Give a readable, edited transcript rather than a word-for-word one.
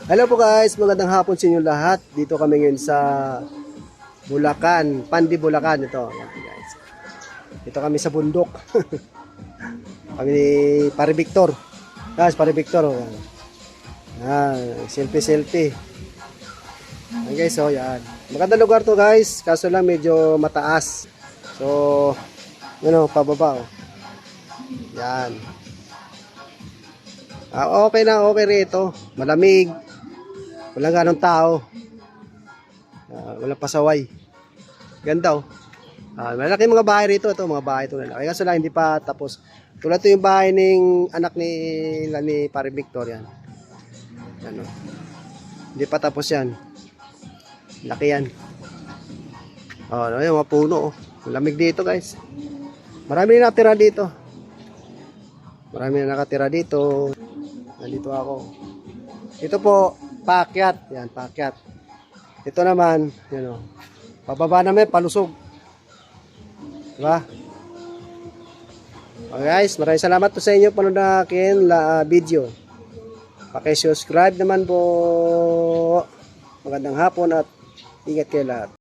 Hello po guys, magandang hapon sa inyo lahat. Dito kami ngayon sa Bulacan, Pandi, Bulacan ito. Yan, guys. Dito kami sa bundok. Kami ni Pare Victor. Guys, Pare Victor. Oh. Selfie. Yan guys, oh yan. Magandang lugar to guys, kaso lang medyo mataas. So, pababa oh. Yan. Okay rito. Malamig. Walang ganong tao. Walang pasaway. Ganda oh. Malaki mga bahay rito. Ito mga bahay ito. Kaya kaso lang hindi pa tapos. Tulad ito yung bahay ng anak ni Pare Victor yan. Yan oh. Hindi pa tapos yan. Laki yan. Yung mga puno oh. Malamig dito guys. Marami na nakatira dito. Nandito ako. Ito po, paakyat. Yan, paakyat. Ito naman, yan o. Pababa namin, palusog. Diba? Okay guys, maraming salamat po sa inyo panood na akin video. Paki-subscribe naman po. Magandang hapon at ingat kayo lahat.